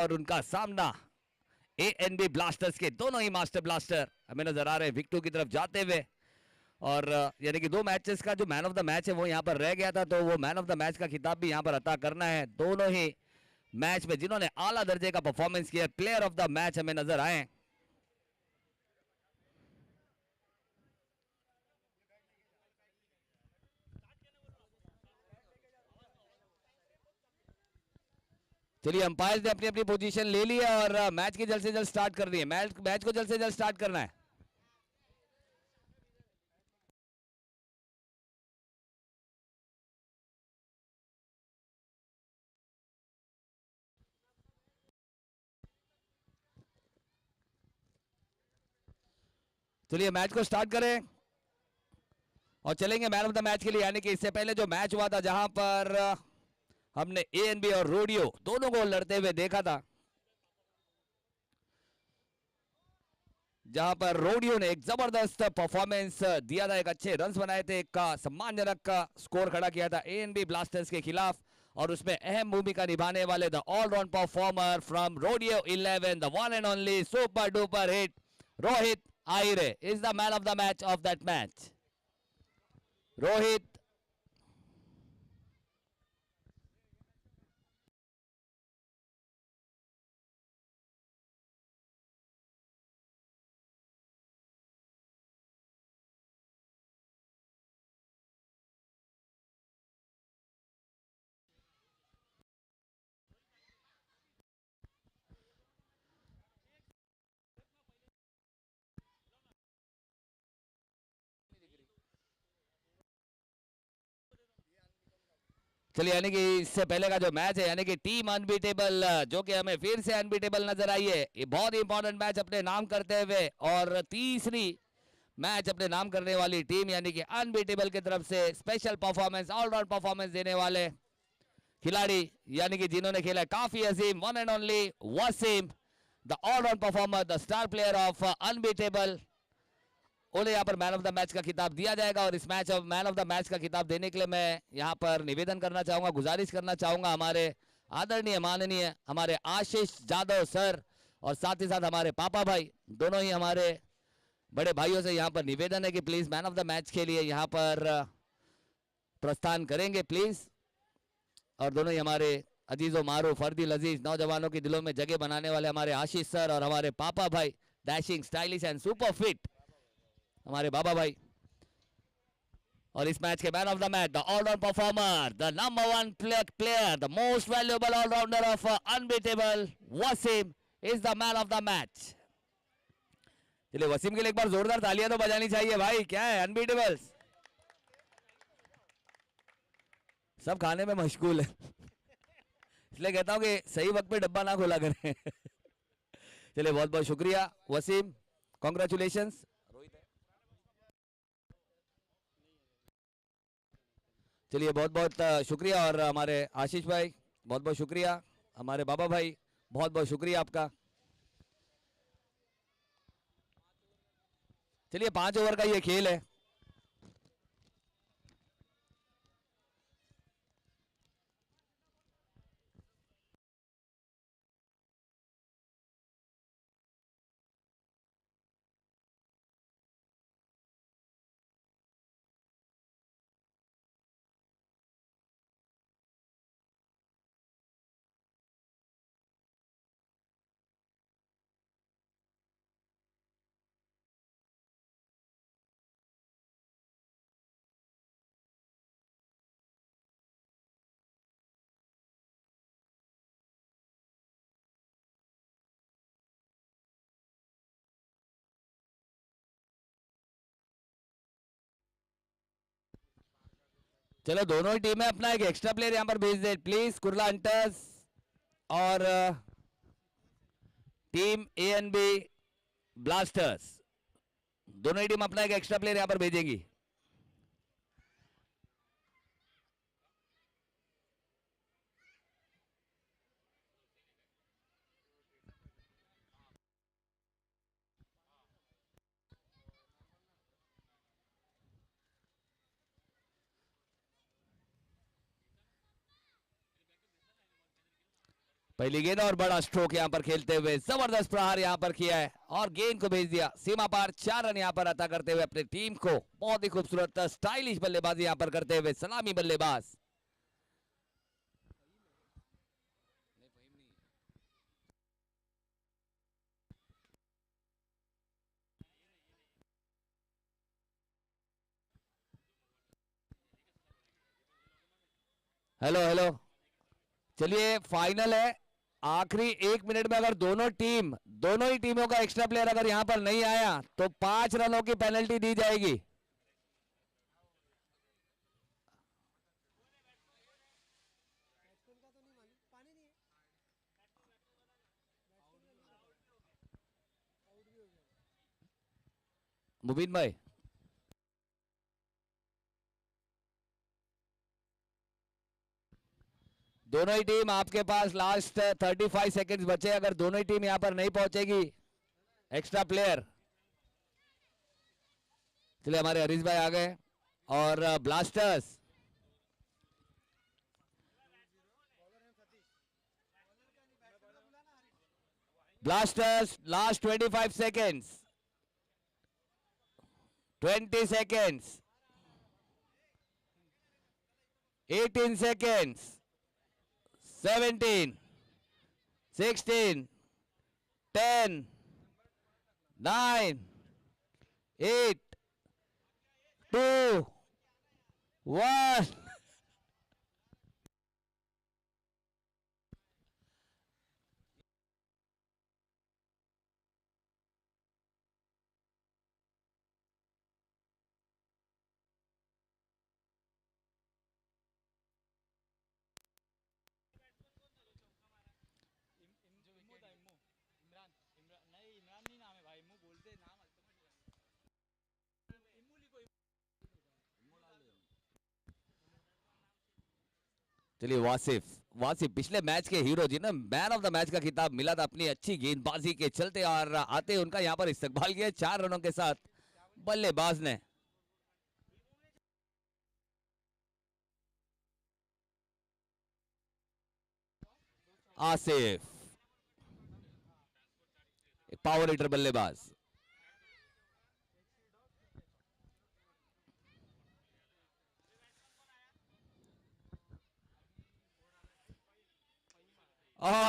और उनका सामना एएनबी ब्लास्टर्स के दोनों ही मास्टर ब्लास्टर हमें नजर आ रहे हैं विक्टो की तरफ जाते हुए। और यानी कि 2 मैचेस का जो मैन ऑफ द मैच है वो यहाँ पर रह गया था, तो वो मैन ऑफ द मैच का खिताब भी यहाँ पर अता करना है। दोनों ही मैच में जिन्होंने आला दर्जे का परफॉर्मेंस किया, प्लेयर ऑफ द मैच हमें नजर आए। चलिए, अंपायर ने अपनी अपनी पोजीशन ले ली है और मैच की जल्द से जल्द स्टार्ट कर दी है। मैच को जल्द से जल्द स्टार्ट करना है। चलिए मैच को स्टार्ट करें और चलेंगे मैन ऑफ द मैच के लिए। यानी कि इससे पहले जो मैच हुआ था जहां पर हमने एएनबी और रोडियो दोनों को लड़ते हुए देखा था, जहां पर रोडियो ने एक जबरदस्त परफॉर्मेंस दिया था, एक अच्छे रन्स बनाए थे, एक सम्मानजनक का स्कोर खड़ा किया था एएनबी ब्लास्टर्स के खिलाफ। और उसमें अहम भूमिका निभाने वाले the allround performer from Rodeo 11, the one and only super duper hit Rohit Ahire is the man of the match of that match. Rohit, चलिए यानी कि इससे पहले का जो मैच है यानी कि टीम अनबीटेबल जो कि हमें फिर से अनबीटेबल नजर आई है, ये बहुत ही इंपॉर्टेंट मैच अपने नाम करते हुए और तीसरी मैच अपने नाम करने वाली टीम यानी कि अनबीटेबल की तरफ से स्पेशल परफॉर्मेंस, ऑलराउंड परफॉर्मेंस देने वाले खिलाड़ी यानी कि जिन्होंने खेला काफी Azeem, one and only Wasim, the allround performer, the star player of unbeatable, उन्हें यहाँ पर मैन ऑफ द मैच का खिताब दिया जाएगा। और इस match of man of the match का खिताब देने के लिए मैं यहाँ पर निवेदन करना चाहूंगा, गुजारिश करना चाहूंगा हमारे आदरणीय माननीय हमारे आशीष जादव सर और साथ ही साथ हमारे पापा भाई, दोनों ही हमारे बड़े भाइयों से यहाँ पर निवेदन है कि please man of the match के लिए यहाँ पर प्रस्थान करेंगे प्लीज। और दोनों ही हमारे अजीजो मारू फर्दी लजीज नौजवानों के दिलों में जगह बनाने वाले हमारे आशीष सर और हमारे पापा भाई, dashing stylish and super fit हमारे बाबा भाई। और इस मैच के man of the match, the allround performer, the number 1 player, the most valuable allrounder of Unbeatable Waseem is the man of the match. चलिए वसीम के लिए एक बार जोरदार तालियां तो बजानी चाहिए भाई, क्या है अनबीटेबल्स सब खाने में मशगूल है इसलिए कहता हूं कि सही वक्त पे डब्बा ना खोला करें चलिए बहुत बहुत शुक्रिया वसीम, कॉन्ग्रेचुलेशंस। चलिए बहुत बहुत शुक्रिया और हमारे आशीष भाई बहुत बहुत शुक्रिया, हमारे बाबा भाई बहुत बहुत शुक्रिया आपका। चलिए 5 ओवर का ये खेल है। चलो दोनों ही टीमें अपना एक एक्स्ट्रा प्लेयर यहां पर भेज दे प्लीज, कुर्ला हंटर्स और टीम एएनबी ब्लास्टर्स, दोनों ही टीम अपना एक एक्स्ट्रा प्लेयर यहां पर भेजेंगी। पहली गेंद और बड़ा स्ट्रोक यहां पर खेलते हुए जबरदस्त प्रहार यहां पर किया है और गेंद को भेज दिया सीमा पार। 4 रन यहां पर अता करते हुए अपनी टीम को। बहुत ही खूबसूरत स्टाइलिश बल्लेबाजी यहां पर करते हुए सलामी बल्लेबाज। हेलो हेलो, चलिए फाइनल है। आखिरी 1 मिनट में अगर दोनों ही टीमों का एक्स्ट्रा प्लेयर अगर यहां पर नहीं आया तो 5 रनों की पेनल्टी दी जाएगी। मुबीन भाई, दोनों ही टीम आपके पास लास्ट 35 सेकंड्स बचे। अगर दोनों ही टीम यहां पर नहीं पहुंचेगी एक्स्ट्रा प्लेयर। चलिए हमारे हरीश भाई आ गए और blasters last 25 seconds, 20 seconds, 18 seconds, 17, 16, 10, 9, 8, 2, 1. चलिए वासिफ, वासिफ पिछले मैच के हीरो जिन्हें मैन ऑफ द मैच का खिताब मिला था अपनी अच्छी गेंदबाजी के चलते और आते उनका यहां पर इस्तेमाल किया 4 रनों के साथ बल्लेबाज ने। आसिफ पावर हिटर बल्लेबाज।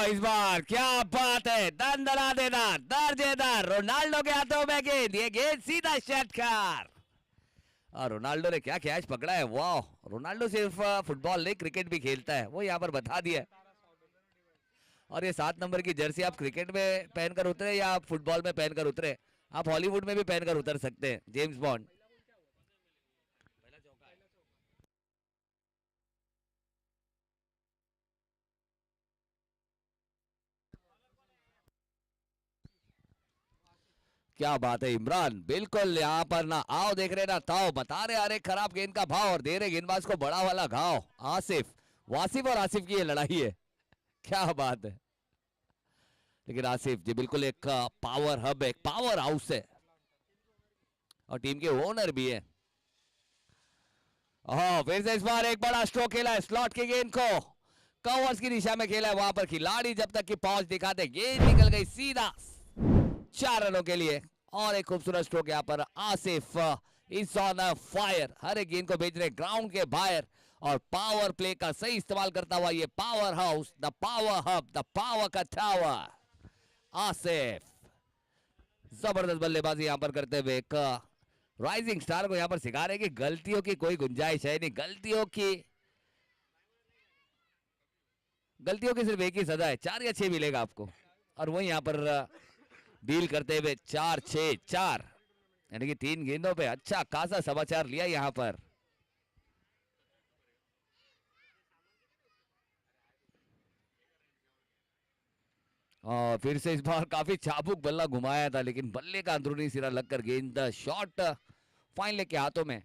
इस बार क्या बात है, दंदला देना दर्जेदार रोनाल्डो के हाथों में गेंद। ये गेंद सीधा षटकार और रोनाल्डो ने क्या कैच पकड़ा है। वाह, रोनाल्डो सिर्फ फुटबॉल नहीं क्रिकेट भी खेलता है, वो यहाँ पर बता दिया। और ये 7 नंबर की जर्सी आप क्रिकेट में पहनकर उतरे या आप फुटबॉल में पहनकर उतरे, आप हॉलीवुड में भी पहनकर उतर सकते हैं, जेम्स बॉन्ड। क्या बात है इमरान, बिल्कुल यहाँ पर ना आओ देख रहे ना ताओ, बता रहे आ रहे खराब गेंद का भाव और दे रहे गेंदबाज को बड़ा वाला घाव। आसिफ, वासिफ और आसिफ की ये लड़ाई है, क्या बात है। लेकिन आसिफ जी बिल्कुल एक पावर हब है, एक पावर हाउस है और टीम के ओनर भी है। फिर से इस बार एक बड़ा स्ट्रोक खेला है, स्लॉट की गेंद को कवर्स की दिशा में खेला है। वहां पर खिलाड़ी जब तक की पहुंच दिखाते, गेंद निकल गई सीधा 4 रनों के लिए। और एक खूबसूरत स्ट्रोक यहाँ पर आसिफ इज ऑन फायर, हर एक गेंद को भेज रहे ग्राउंड के बाहर और पावर प्ले का सही इस्तेमाल करता हुआ ये power house, the power hub, the power का टावर आसिफ। जबरदस्त बल्लेबाजी यहां पर करते हुए एक राइजिंग स्टार को यहां पर सिखा रहे कि गलतियों की कोई गुंजाइश है नहीं, गलतियों की सिर्फ एक ही सजा है, 4 या 6 मिलेगा आपको। और वही यहां पर डील करते हुए 4-6-4 यानी कि 3 गेंदों पे अच्छा खासा समाचार लिया यहां पर। और फिर से इस बार काफी चाबुक बल्ला घुमाया था लेकिन बल्ले का अंदरूनी सिरा लगकर गेंद शॉट फाइन लेग के हाथों में।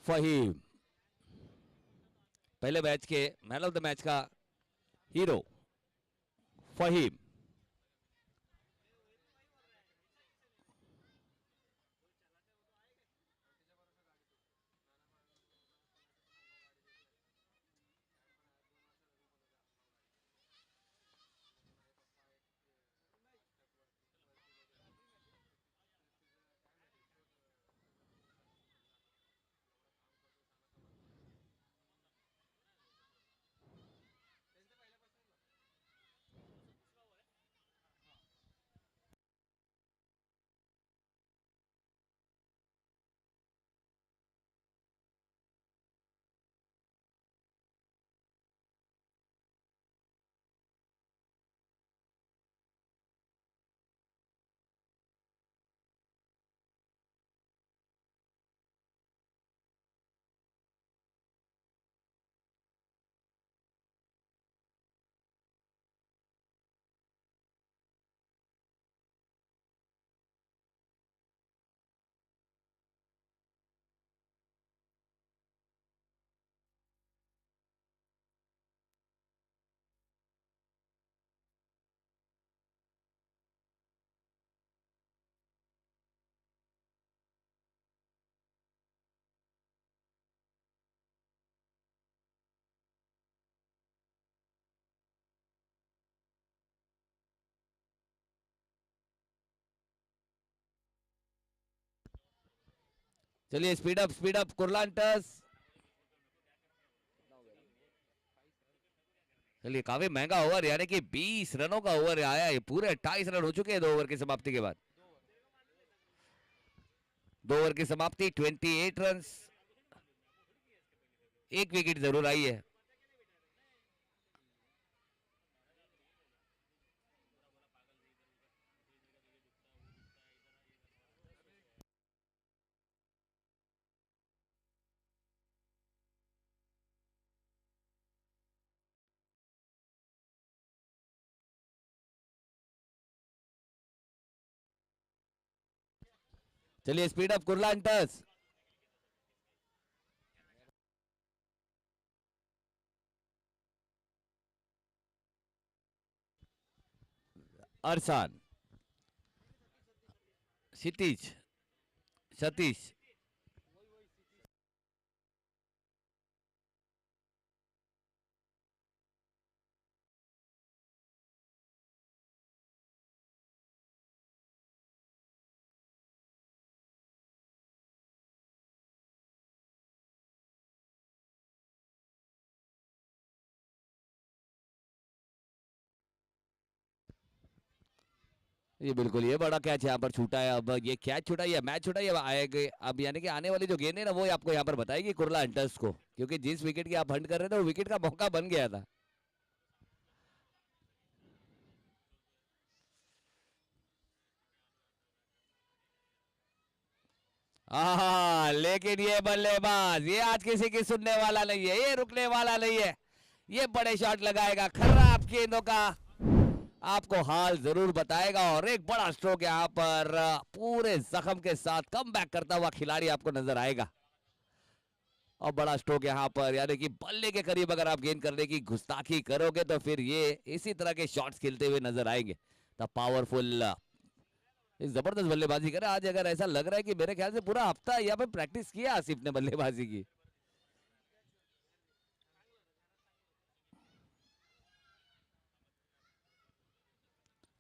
फहीम पहले मैच के मैन ऑफ द मैच का हीरो फहीम। चलिए स्पीड अप कुर्ला हंटर्स। चलिए काफी महंगा ओवर, यानी कि 20 रनों का ओवर आया है, पूरे 28 रन हो चुके हैं 2 ओवर की समाप्ति के बाद। 2 ओवर की समाप्ति 28 रन, एक विकेट जरूर आई है। चलिए स्पीड अप कुर्ला हंटर्स। अरसान, क्षितिज, सतीश। ये बिल्कुल, ये बड़ा कैच यहाँ पर छूटा है। अब ये कैच छूटा, ये मैच छूटा, ये आएगा अब, यानी कि आने वाली जो गेंद है ना वो आपको यहाँ पर बताएगी कुर्ला हंटर्स को, क्योंकि जिस विकेट की आप हंट कर रहे थे वो विकेट का मौका बन गया था। लेकिन ये बल्लेबाज, ये आज किसी की सुनने वाला नहीं है, ये रुकने वाला नहीं है, ये बड़े शॉट लगाएगा, खराब गेंदों का आपको हाल जरूर बताएगा। और एक बड़ा स्ट्रोक यहाँ पर पूरे जख्म के साथ कम बैक करता हुआ खिलाड़ी आपको नजर आएगा। और बड़ा स्ट्रोक यहाँ पर, यानी कि बल्ले के करीब अगर आप गेंद करने की गुस्ताखी करोगे तो फिर ये इसी तरह के शॉट्स खेलते हुए नजर आएंगे। द पावरफुल, इस जबरदस्त बल्लेबाजी करे आज। अगर ऐसा लग रहा है कि मेरे ख्याल से पूरा हफ्ता यहाँ पे प्रैक्टिस किया आसिफ ने बल्लेबाजी की।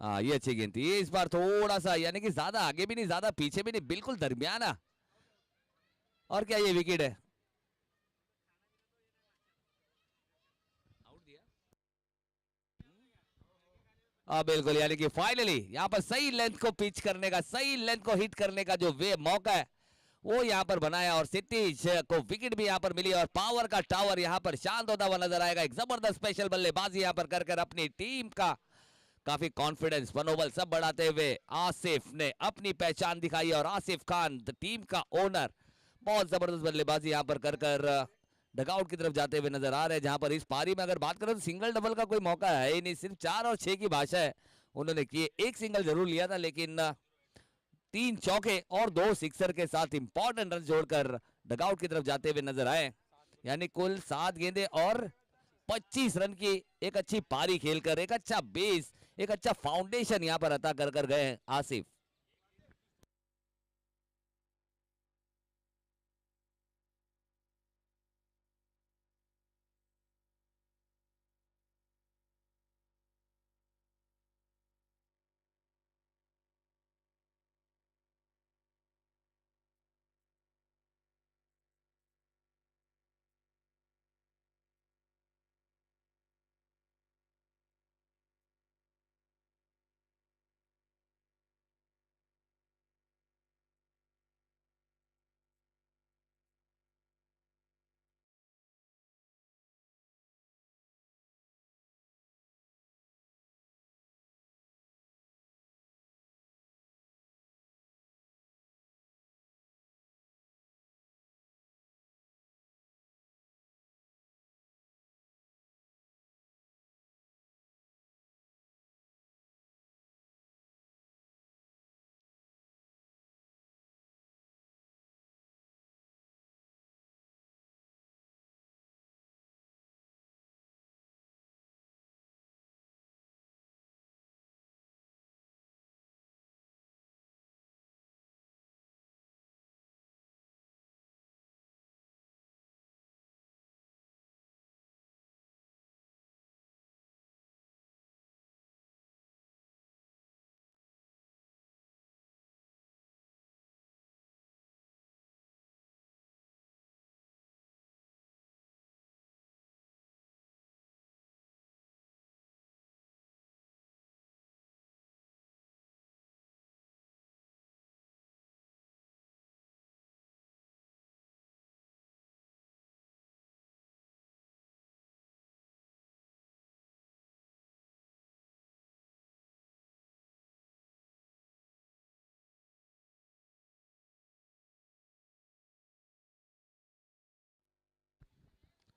हाँ ये अच्छी गेंद थी, इस बार थोड़ा सा, यानी कि ज्यादा आगे भी नहीं ज्यादा पीछे भी नहीं, बिल्कुल दरमियाना। और क्या ये विकेट है? हाँ बिल्कुल, यानी कि फाइनली यहाँ पर सही लेंथ को पिच करने का, सही लेंथ को हिट करने का जो वे मौका है वो यहाँ पर बनाया, और सिटीज को विकेट भी यहाँ पर मिली, और पावर का टावर यहाँ पर शांत होता हुआ नजर आएगा। एक जबरदस्त स्पेशल बल्लेबाजी यहाँ पर कर अपनी टीम का काफी कॉन्फिडेंस मनोबल सब बढ़ाते हुए आसिफ ने अपनी पहचान दिखाई, और आसिफ खान टीम का ओनर बहुत जबरदस्त बल्लेबाजी यहाँ पर कर डगआउट की तरफ जाते हुए नजर आ रहे हैं। जहां पर इस पारी में अगर बात करें तो सिंगल डबल का कोई मौका है ही नहीं, सिर्फ 4 और 6 की भाषा है उन्होंने की। एक सिंगल जरूर लिया था, लेकिन 3 चौके और 2 सिक्सर के साथ इंपॉर्टेंट रन जोड़कर डगआउट की तरफ जाते हुए नजर आए। यानी कुल 7 गेंदे और 25 रन की एक अच्छी पारी खेलकर एक अच्छा बेस, एक अच्छा फाउंडेशन यहां पर अता कर गए आसिफ।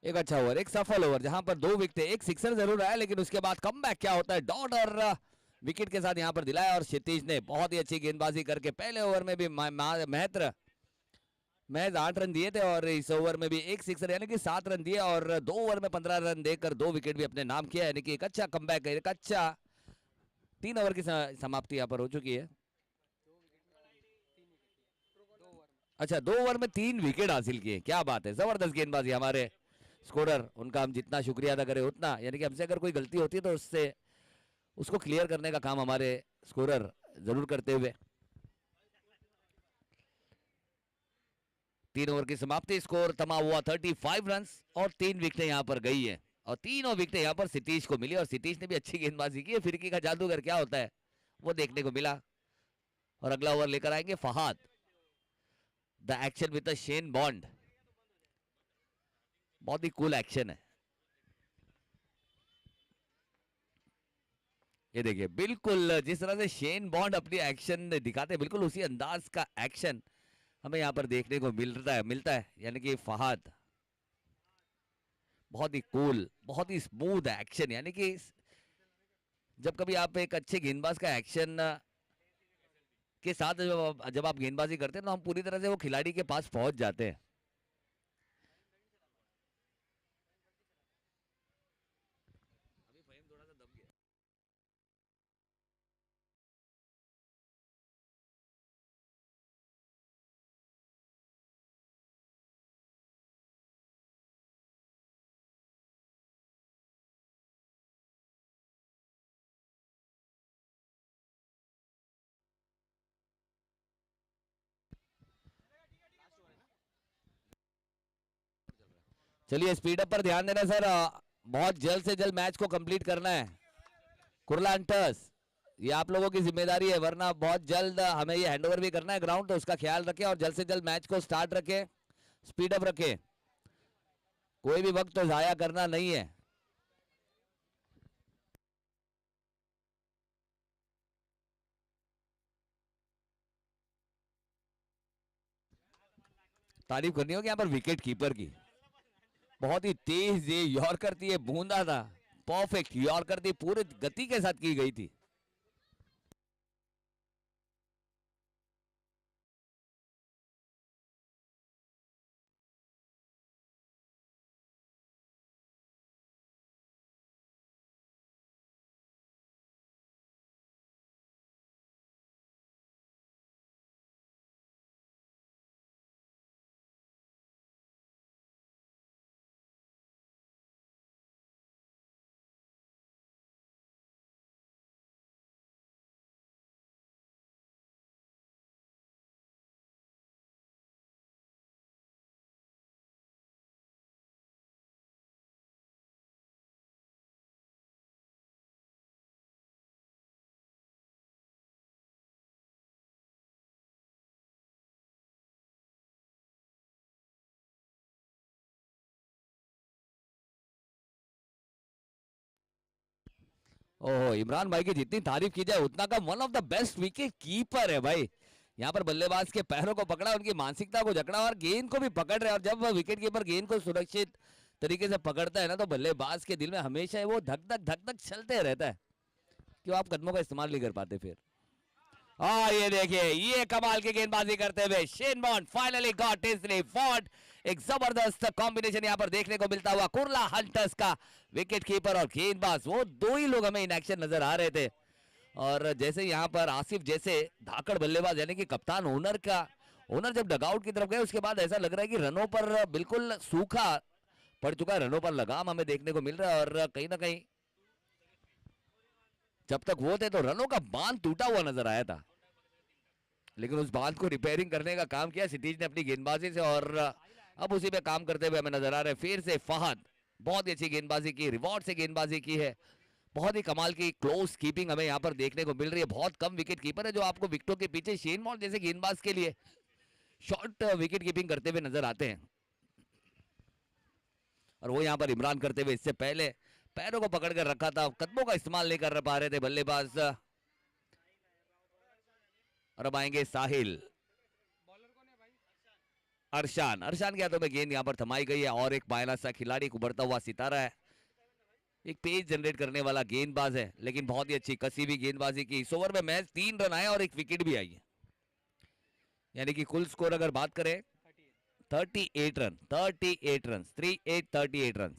एक अच्छा ओवर, एक सफल ओवर जहां पर 2 विकेट, एक सिक्सर जरूर आया, लेकिन उसके बाद कमबैक क्या होता है, डॉट और विकेट के साथ यहां पर दिलाया। और क्षितिज ने बहुत ही अच्छी गेंदबाजी करके पहले ओवर में भी महज 8 रन दिए थे, और इस ओवर में भी एक सिक्सर यानी कि 7 रन दिए, और 2 ओवर में 15 रन देकर 2 विकेट भी अपने नाम किया, यानी कि एक अच्छा कमबैक, एक अच्छा 3 ओवर की समाप्ति यहाँ पर हो चुकी है। अच्छा, 2 ओवर में 3 विकेट हासिल किए, क्या बात है, जबरदस्त गेंदबाजी हमारे स्कोरर, उनका हम जितना शुक्रिया अदा करें उतना, यानी कि हमसे अगर कोई गलती होती है तो उससे उसको क्लियर करने का काम हमारे स्कोरर जरूर करते हुए। 3 ओवर की समाप्ति, स्कोर तमाम हुआ 35 रन, और 3 विकेटें यहां पर गई है, और तीनों विकेटें यहां पर सतीश को मिली, और सतीश ने भी अच्छी गेंदबाजी की है। फिरकी का जादूगर क्या होता है वो देखने को मिला। और अगला ओवर लेकर आएंगे Fahad, the action with the Shane Bond, बहुत ही कूल एक्शन है। ये देखिए, बिल्कुल जिस तरह से शेन बॉन्ड अपनी एक्शन दिखाते हैं, बिल्कुल उसी अंदाज का एक्शन हमें यहाँ पर देखने को मिलता है, यानी कि फहाद बहुत ही कूल, बहुत ही स्मूथ एक्शन, यानी कि जब कभी आप एक अच्छे गेंदबाज का एक्शन के साथ जब आप गेंदबाजी करते हैं तो हम पूरी तरह से वो खिलाड़ी के पास पहुंच जाते हैं। चलिए स्पीड अप पर ध्यान देना सर, बहुत जल्द से जल्द मैच को कंप्लीट करना है। कुर्ला हंटर्स, ये आप लोगों की जिम्मेदारी है, वरना बहुत जल्द हमें ये हैंडओवर भी करना है ग्राउंड, तो उसका ख्याल रखें और जल्द से जल्द मैच को स्टार्ट रखें, स्पीड अप रखें, कोई भी वक्त तो जाया करना नहीं है। तारीफ करनी होगी यहाँ पर विकेट कीपर की, बहुत ही तेज ये यॉर्कर थी, ये बूंदा था, परफेक्ट यॉर्कर थी, पूरे गति के साथ की गई थी। ओहो, इमरान भाई की जितनी तारीफ की जाए उतना कम, one of the best wicket keeper है भाई। यहाँ पर बल्लेबाज के पैरों को पकड़ा, उनकी मानसिकता को जकड़ा और गेंद को भी पकड़ रहे हैं, और जब विकेट कीपर गेंद को सुरक्षित तरीके से पकड़ता है ना, तो बल्लेबाज के दिल में हमेशा वो धक धक चलते रहता है, कि आप कदमों का इस्तेमाल नहीं कर पाते फिर। हाँ, ये देखिए, ये कमाल की गेंदबाजी करते हुए Shane bond finally got his reward. एक जबरदस्त कॉम्बिनेशन यहाँ पर देखने को मिलता हुआ कुर्ला हंटर्स का विकेट कीपर और गेंदबाज, वो दो ही लोग हमें इन एक्शन नजर आ रहे थे। और जैसे यहाँ पर आसिफ जैसे धाकड़ बल्लेबाज यानी कि कप्तान ओनर जब डगआउट की तरफ गए, उसके बाद ऐसा लग रहा है कि रनों पर बिल्कुल सूखा पड़ चुका है, रनों पर लगाम हमें देखने को मिल रहा है, और कहीं ना कहीं जब तक वो थे तो रनों का बांध टूटा हुआ नजर आया था, लेकिन उस बांध को रिपेयरिंग करने का काम किया सिटीज ने अपनी गेंदबाजी से, और अब उसी पे काम करते हुए हमें नजर आ रहे हैं। फिर से फहद, बहुत ही अच्छी गेंदबाजी की, रिवॉर्ड से गेंदबाजी की है, बहुत ही कमाल की क्लोज कीपिंग हमें यहाँ पर देखने को मिल रही है। बहुत कम विकेट कीपर है जो आपको विकेटों के पीछे शेन बॉन्ड जैसे गेंदबाज के लिए शॉर्ट विकेट कीपिंग करते हुए नजर आते हैं, और वो यहाँ पर इमरान करते हुए इससे पहले पैरों को पकड़ कर रखा था, कदमों का इस्तेमाल नहीं कर पा रहे थे बल्लेबाज। और अब आएंगे साहिल, अरशान, अरशान के हाथों में गेंद यहाँ पर थमाई गई है और एक मायना सा खिलाड़ी, एक उभरता हुआ सितारा है, एक पेज जनरेट करने वाला गेंदबाज है, लेकिन बहुत ही अच्छी कसी भी गेंदबाजी की। इस ओवर में मैच 3 रन आए और एक विकेट भी आई है, यानी कि कुल स्कोर अगर बात करें 38 रन, 38 रन, 38 38 रन।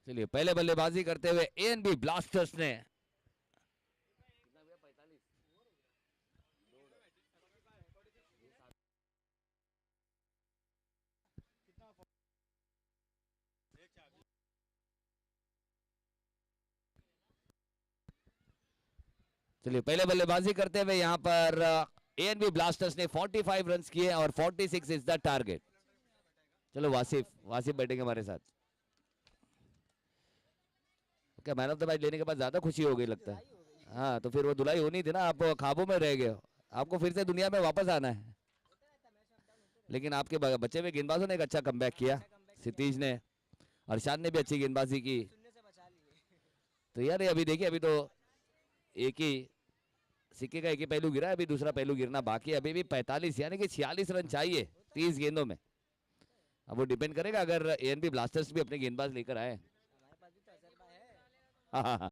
चलिए पहले बल्लेबाजी करते हुए एएनबी ब्लास्टर्स ने चलिए पहले बल्लेबाजी करते हुए यहाँ पर एएनबी ब्लास्टर्स ने 45 रन्स किए और 46 इज द टारगेट। चलो वासिफ वासिफ बैठेंगे हमारे साथ। क्या मैन ऑफ द मैच लेने के बाद ज्यादा खुशी हो गई लगता है। हाँ तो फिर वो धुलाई होनी थी ना, आप ख्वाबों में रह गए हो, आपको फिर से दुनिया में वापस आना है। लेकिन आपके बच्चे में गेंदबाजों ने एक अच्छा कमबैक किया, क्षितिज ने, अरशाद ने भी अच्छी गेंदबाजी की। तो यार अभी देखिए, अभी तो एक ही सिक्के का एक ही पहलू गिरा है, अभी दूसरा पहलू गिरना बाकी है। अभी भी 45 यानी कि 46 रन चाहिए 30 गेंदों में। अब वो डिपेंड करेगा अगर एएनबी ब्लास्टर्स भी अपने गेंदबाज लेकर आए। हाँ हाँ हाँ।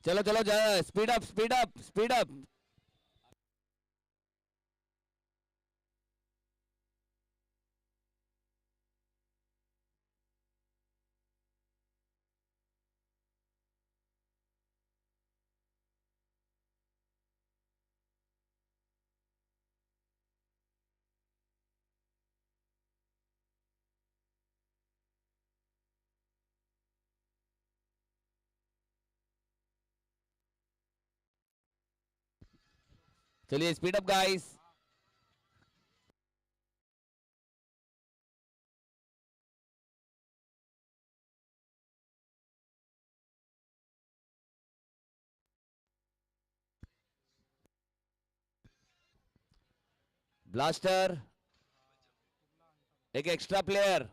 चलो चलो speed up speed up speed up. चलिए स्पीड अप गाइस। ब्लास्टर एक एक्स्ट्रा प्लेयर।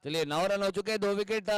चलिए 9 रन हो चुके हैं, 2 विकेट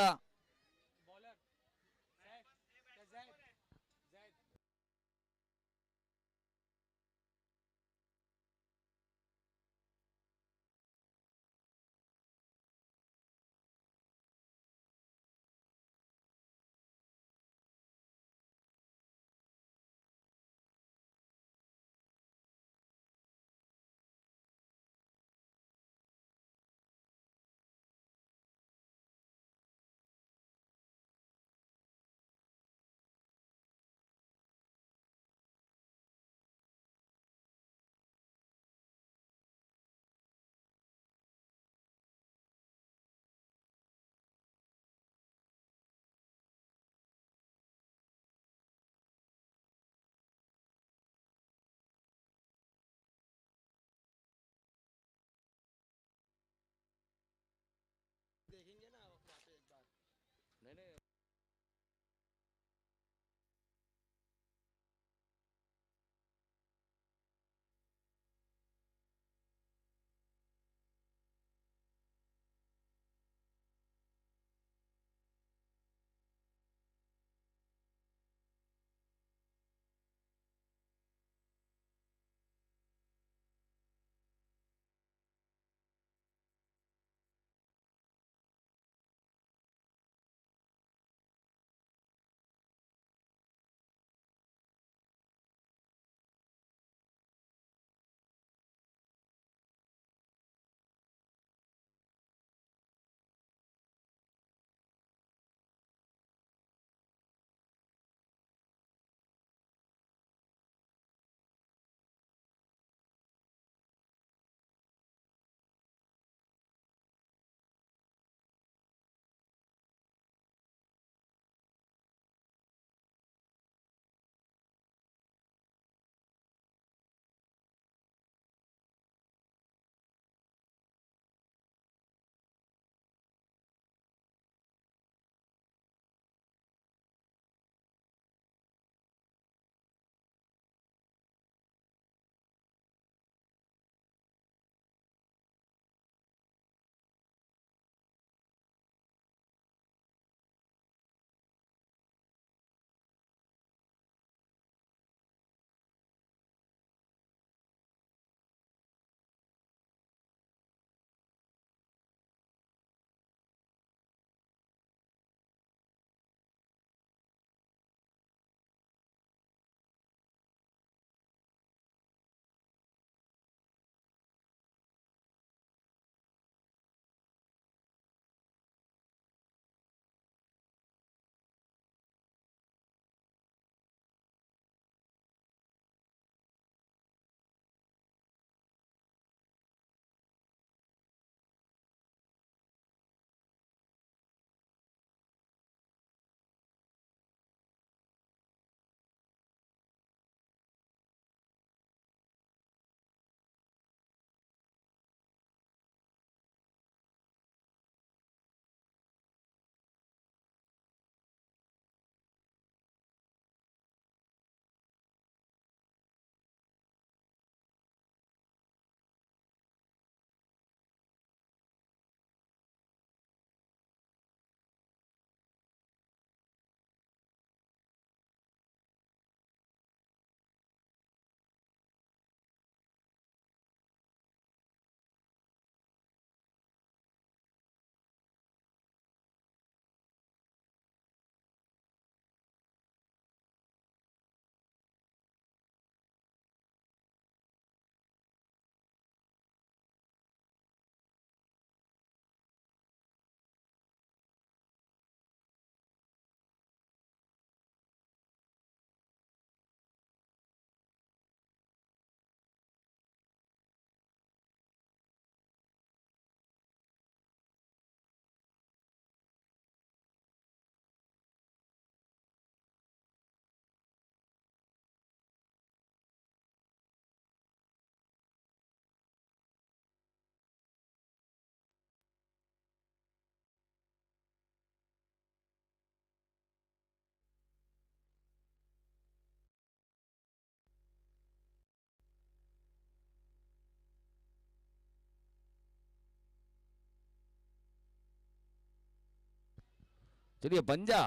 चलिए पंजा,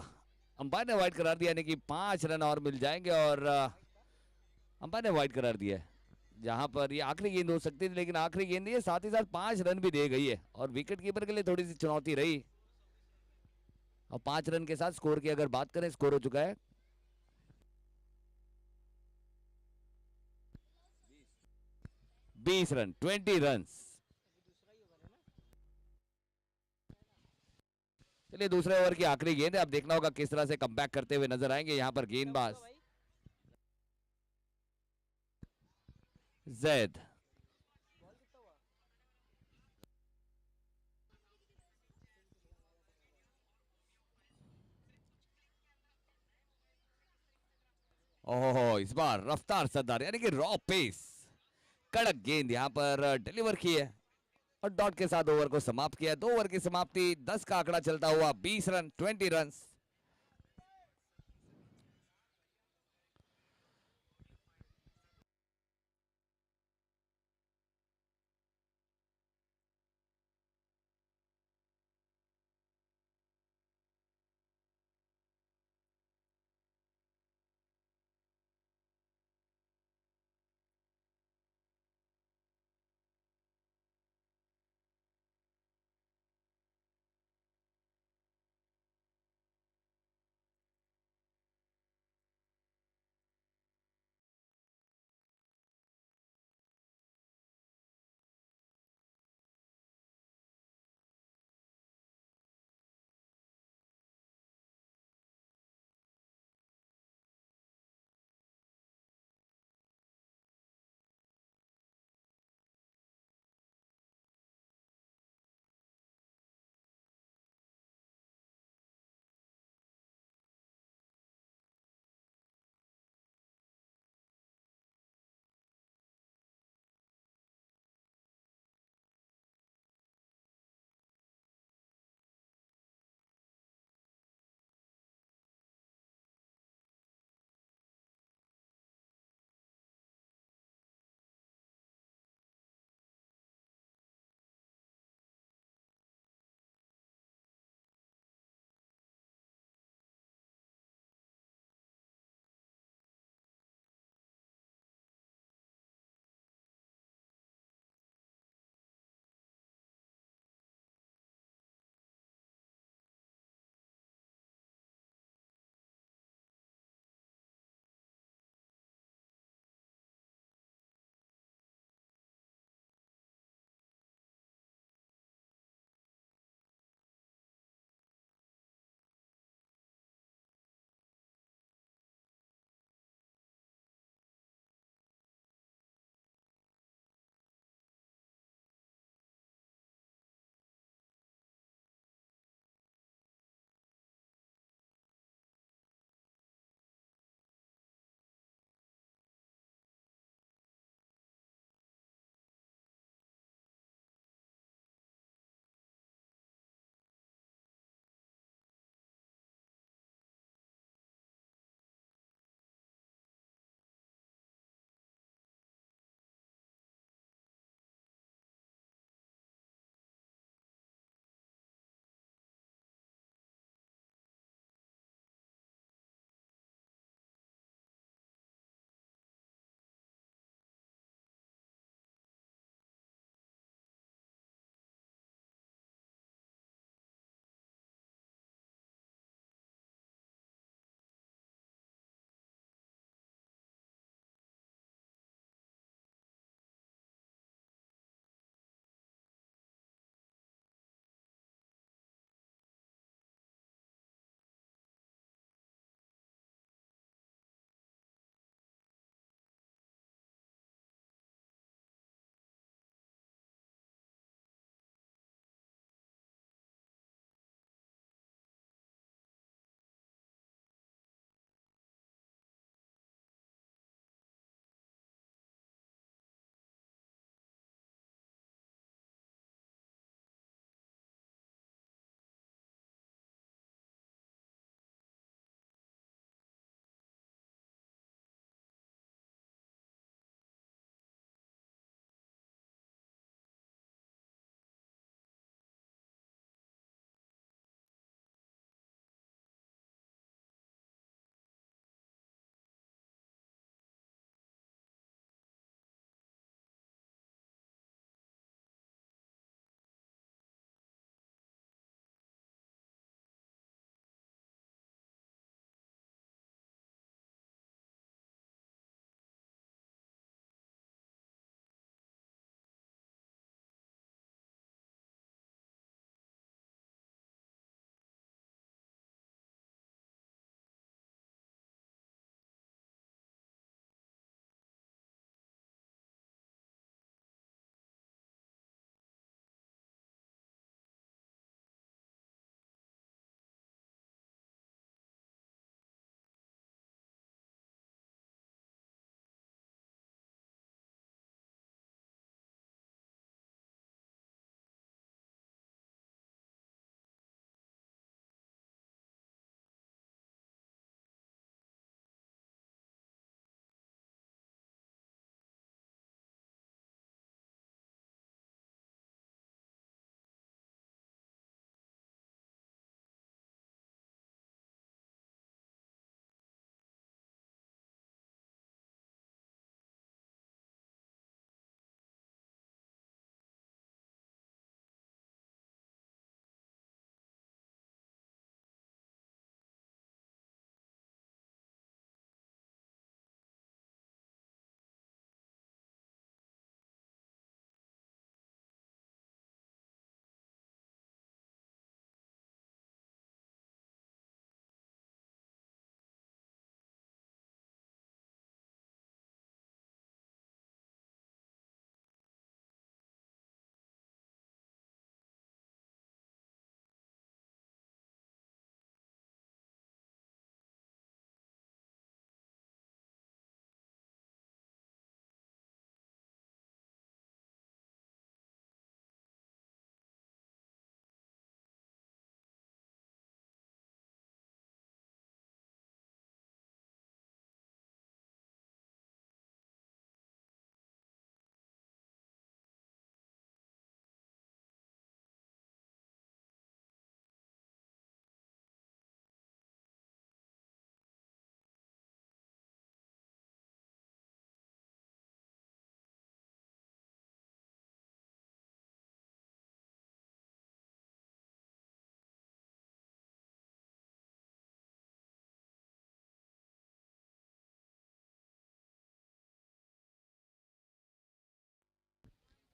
अंपायर ने वाइड करार दिया, यानी कि 5 रन और मिल जाएंगे। और अंपायर ने वाइड करार दिया है, जहां पर ये आखिरी गेंद हो सकती थी, लेकिन आखिरी गेंद ये साथ ही साथ 5 रन भी दे गई है, और विकेट कीपर के लिए थोड़ी सी चुनौती रही। और 5 रन के साथ स्कोर की अगर बात करें, स्कोर हो चुका है 20 रन, 20 रन। चलिए दूसरे ओवर की आखिरी गेंद है, अब देखना होगा किस तरह से कमबैक करते हुए नजर आएंगे यहाँ पर गेंदबाज जैद। ओहो, इस बार रफ्तार सरदार, यानी कि रॉ पेस, कड़क गेंद यहाँ पर डिलीवर की है, और डॉट के साथ ओवर को समाप्त किया। 2 ओवर की समाप्ति, 10 का आंकड़ा चलता हुआ, 20 run, 20 run.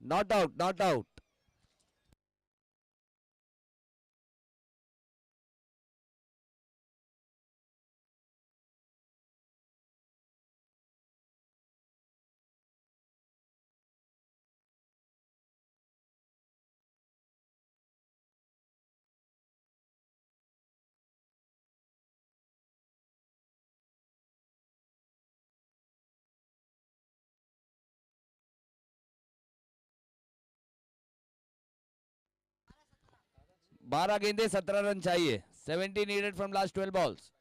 Not out, not out. बारह गेंदे 17 रन चाहिए। 70 नीडेड फ्रॉम लास्ट 12 बॉल्स।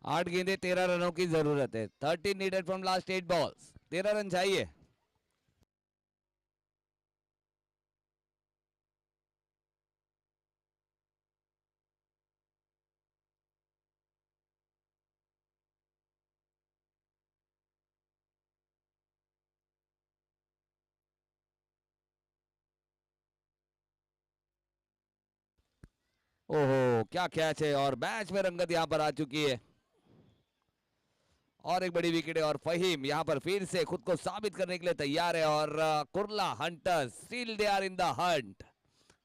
आठ गेंदे 13 रनों की जरूरत है। 13 needed from last 8 balls. 13 run चाहिए। ओहो, क्या कैच है, और मैच में रंगत यहां पर आ चुकी है। और एक बड़ी विकेट है, और फहीम यहां पर फिर से खुद को साबित करने के लिए तैयार है। और Kurla Hunters still they are in the hunt.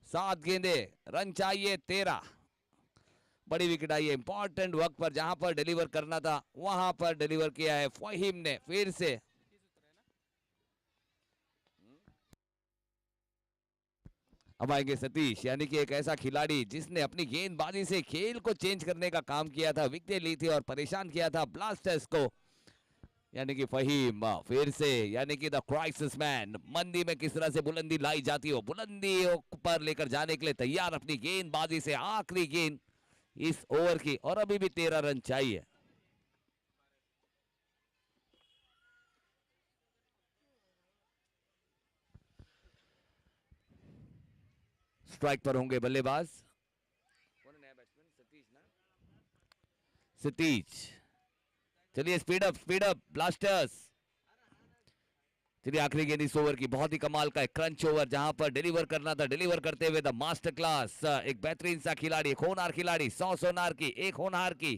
7 गेंदे, रन चाहिए 13। बड़ी विकेट आई है इंपॉर्टेंट वक्त पर, जहां पर डिलीवर करना था वहां पर डिलीवर किया है फहीम ने फिर से। अब आएंगे सतीश, यानी कि एक ऐसा खिलाड़ी जिसने अपनी गेंदबाजी से खेल को चेंज करने का काम किया था, विकेट ली थी और परेशान किया था ब्लास्टर्स को। यानी कि फहीम फिर से, यानी कि द क्राइसिस मैन। मंदी में किस तरह से बुलंदी लाई जाती हो, बुलंदी पर लेकर जाने के लिए तैयार अपनी गेंदबाजी से। आखिरी गेंद इस ओवर की, और अभी भी 13 रन चाहिए। स्ट्राइक पर होंगे बल्लेबाज। कौन है नया बैट्समैन? सतीश ना? सतीश। चलिए स्पीड अप ब्लास्टर्स। चलिए आखिरी गेंद इस ओवर की, बहुत ही कमाल का क्रंच ओवर, जहां पर डिलीवर करना था, डिलीवर करते हुए द मास्टर क्लास एक बेहतरीन सा खिलाड़ी, एक होनहार खिलाड़ी, 100 सोनार की, एक होनहार की,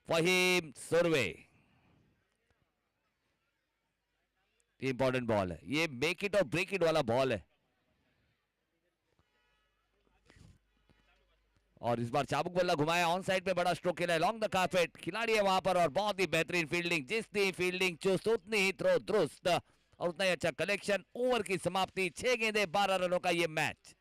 फहीम सुरवे। इंपॉर्टेंट बॉल है ये, मेक इट और ब्रेक इट वाला बॉल है। और इस बार चाबुक बल्ला घुमाया, ऑन साइड पे बड़ा स्ट्रोक खेला, लॉन्ग द कार्पेट, खिलाड़ी है वहां पर, और बहुत ही बेहतरीन फील्डिंग, जितनी फील्डिंग चुस्त उतनी ही थ्रो दुरुस्त, और उतना ही अच्छा कलेक्शन। ओवर की समाप्ति, 6 गेंदे 12 रनों का ये मैच।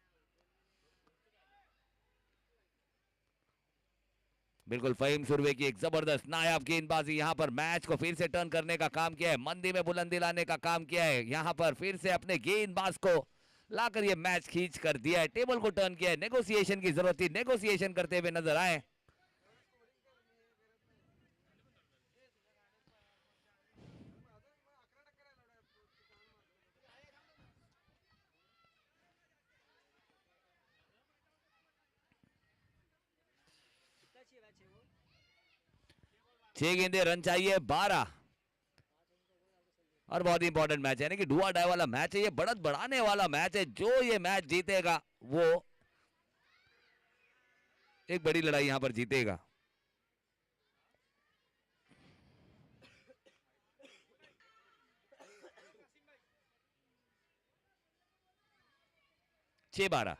बिल्कुल फहीम सुरवे की एक जबरदस्त नायाब गेंदबाजी, यहां पर मैच को फिर से टर्न करने का काम किया है, मंदी में बुलंदी लाने का काम किया है, यहां पर फिर से अपने गेंदबाज को लाकर ये मैच खींच कर दिया है, टेबल को टर्न किया है। नेगोशिएशन की जरूरत थी, नेगोशिएशन करते हुए नजर आए। छह गेंदे रन चाहिए 12, और बहुत ही इंपॉर्टेंट मैच है, यानी कि डुआ डाई वाला मैच है, ये बढ़त बढ़ाने वाला मैच है। जो ये मैच जीतेगा वो एक बड़ी लड़ाई यहां पर जीतेगा। छह 12।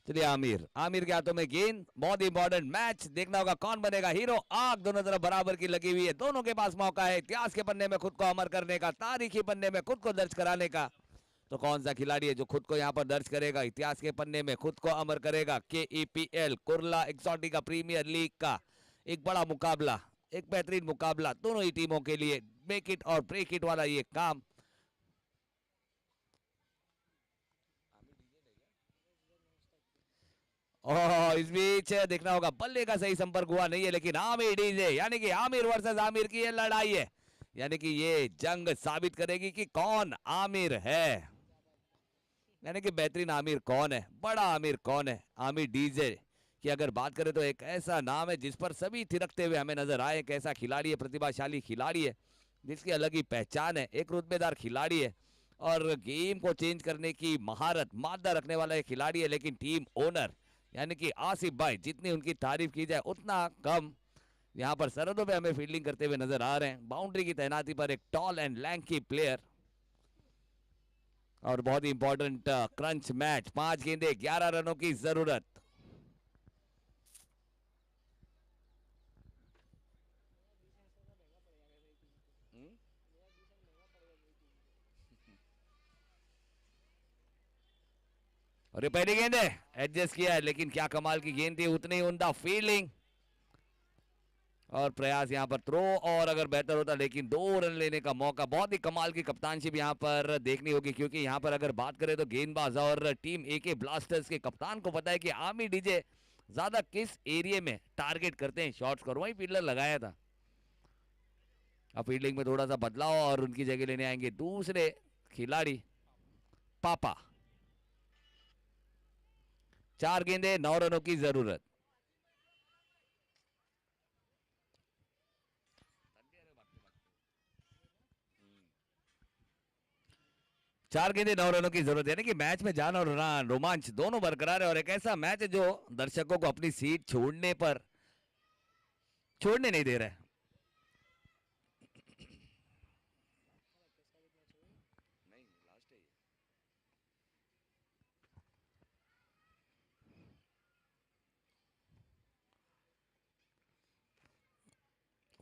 चलिए आमिर, आमिर के हाथों में गेंद, बहुत इंपॉर्टेंट मैच, देखना होगा कौन बनेगा हीरो। आग दोनों तरफ बराबर की लगी हुई है, दोनों के पास मौका है इतिहास के पन्ने में खुद को अमर करने का, तारीखी पन्ने में खुद को दर्ज कराने का। तो कौन सा खिलाड़ी है जो खुद को यहाँ पर दर्ज करेगा, इतिहास के पन्ने में खुद को अमर करेगा। KEPL Kurla Exotica Premier League का एक बड़ा मुकाबला, एक बेहतरीन मुकाबला दोनों ही टीमों के लिए, मेक इट और ब्रेक इट वाला ये काम। और इस बीच देखना होगा, बल्ले का सही संपर्क हुआ नहीं है, लेकिन आमिर डीजे, यानी कि आमिर वर्सेस आमिर की ये लड़ाई है, यानी कि ये जंग साबित करेगी कि कौन आमिर है, यानी कि बेहतरीन आमिर कौन है, बड़ा आमिर कौन है। आमिर डीजे की अगर बात करें तो एक ऐसा नाम है जिस पर सभी थिरकते हुए हमें नजर आए, एक ऐसा खिलाड़ी है, प्रतिभाशाली खिलाड़ी है, जिसकी अलग ही पहचान है, एक रुतबेदार खिलाड़ी है, और गेम को चेंज करने की महारत, मादा रखने वाला एक खिलाड़ी है। लेकिन टीम ओनर यानी कि आसिफ भाई, जितनी उनकी तारीफ की जाए उतना कम। यहाँ पर सरहदों पे हमें फील्डिंग करते हुए नजर आ रहे हैं, बाउंड्री की तैनाती पर एक टॉल एंड लैंकी प्लेयर। और बहुत ही इंपॉर्टेंट क्रंच मैच, 5 गेंदे 11 रनों की जरूरत। और ये पहली गेंद है, एडजस्ट किया है, लेकिन क्या कमाल की गेंद थी, उतनी उम्दा फील्डिंग और प्रयास यहाँ पर थ्रो, और अगर बेहतर होता, लेकिन 2 रन लेने का मौका। बहुत ही कमाल की कप्तानशिप यहाँ पर देखनी होगी, क्योंकि यहाँ पर अगर बात करें तो गेंदबाज और टीम AK ब्लास्टर्स के कप्तान को पता है कि आमिर डीजे ज्यादा किस एरिया में टारगेट करते हैं शॉट्स को, वही फील्डर लगाया था। अब फील्डिंग में थोड़ा सा बदलाव, और उनकी जगह लेने आएंगे दूसरे खिलाड़ी पापा। 4 गेंदे 9 रनों की जरूरत। 4 गेंदे 9 रनों की जरूरत, यानी कि मैच में जान और रोमांच दोनों बरकरार है, और एक ऐसा मैच है जो दर्शकों को अपनी सीट छोड़ने नहीं दे रहा है।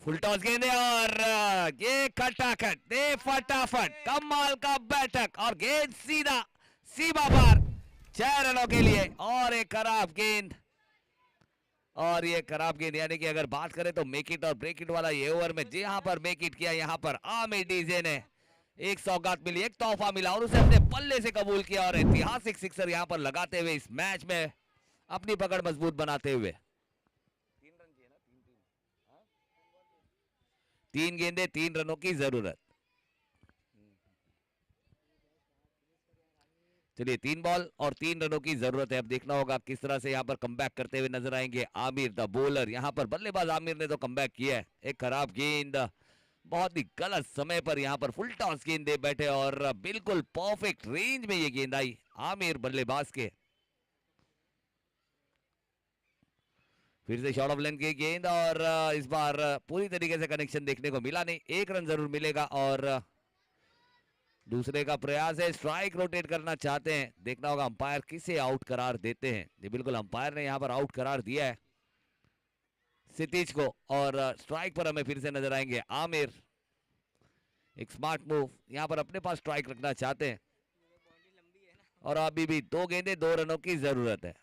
फुल टॉस गेंदे, और ये खटाखट दे फटाफट, कमाल का बैठक, और गेंद सीधा सीमा पार 6 रनों के लिए, और एक खराब गेंद, और ये खराब गेंद, यानी कि अगर बात करें तो मेक इट और ब्रेक इट वाला ये ओवर में जहां पर मेक इट किया, यहाँ पर आमिर डीजे ने एक सौगात मिली, एक तोहफा मिला और उसे अपने पल्ले से कबूल किया और ऐतिहासिक सिक्सर यहाँ पर लगाते हुए इस मैच में अपनी पकड़ मजबूत बनाते हुए। 3 गेंदे 3 रनों की जरूरत। चलिए 3 बॉल और 3 रनों की जरूरत है। अब देखना होगा किस तरह से यहाँ पर कमबैक करते हुए नजर आएंगे आमिर द बॉलर। यहाँ पर बल्लेबाज आमिर ने तो कमबैक किया है। एक खराब गेंद बहुत ही गलत समय पर यहाँ पर फुल टॉस गेंद दे बैठे और बिल्कुल परफेक्ट रेंज में ये गेंद आई आमिर बल्लेबाज के। फिर से शॉर्ट ऑफ लेंथ की गेंद और इस बार पूरी तरीके से कनेक्शन देखने को मिला नहीं। 1 रन जरूर मिलेगा और दूसरे का प्रयास है, स्ट्राइक रोटेट करना चाहते हैं। देखना होगा अंपायर किसे आउट करार देते हैं। जी बिल्कुल अंपायर ने यहाँ पर आउट करार दिया है सितीज को और स्ट्राइक पर हमें फिर से नजर आएंगे आमिर। एक स्मार्ट मूव, यहाँ पर अपने पास स्ट्राइक रखना चाहते हैं और अभी भी 2 गेंदे 2 रनों की जरूरत है,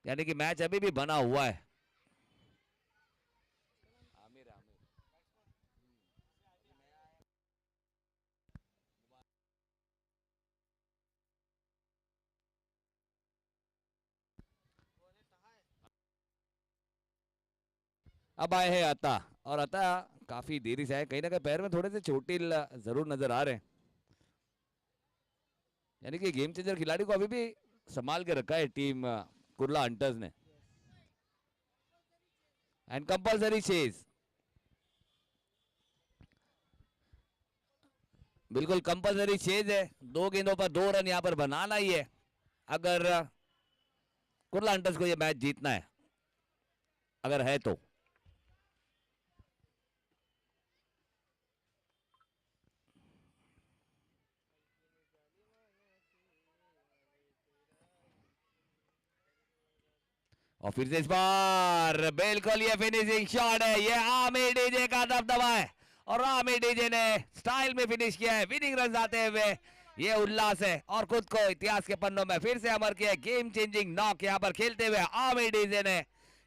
यानी कि मैच अभी भी बना हुआ है। अब आए हैं अता और अता काफी देरी से आए, कहीं ना कहीं पैर में थोड़े से चोटिल जरूर नजर आ रहे हैं, यानी कि गेम चेंजर खिलाड़ी को अभी भी संभाल के रखा है टीम कुर्ला हंटर्स ने। एंड कंपल्सरी चेज, बिल्कुल कंपल्सरी चेज है। 2 गेंदों पर 2 रन यहाँ पर बनाना ही है अगर कुर्ला हंटर्स को ये मैच जीतना है, अगर है तो। और फिर से इस बार बिल्कुल ये फिनिशिंग शॉट है, ये आमिर डीजे का दबदबा है और आमिर डीजे ने स्टाइल में फिनिश किया है। विनिंग रन आते हुए ये उल्लास है और खुद को इतिहास के पन्नों में फिर से अमर किया। गेम चेंजिंग नॉक यहाँ पर खेलते हुए आमिर डीजे ने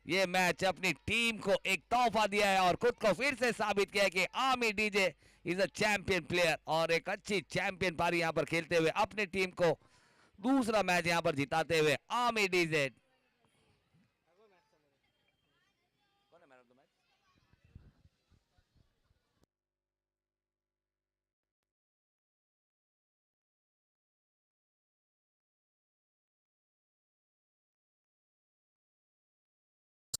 ये मैच अपनी टीम को एक तोहफा दिया है और खुद को फिर से साबित किया है कि Aamir DJ is a champion player और एक अच्छी चैंपियन पारी यहाँ पर खेलते हुए अपनी टीम को दूसरा मैच यहाँ पर जिताते हुए आमिर डीजे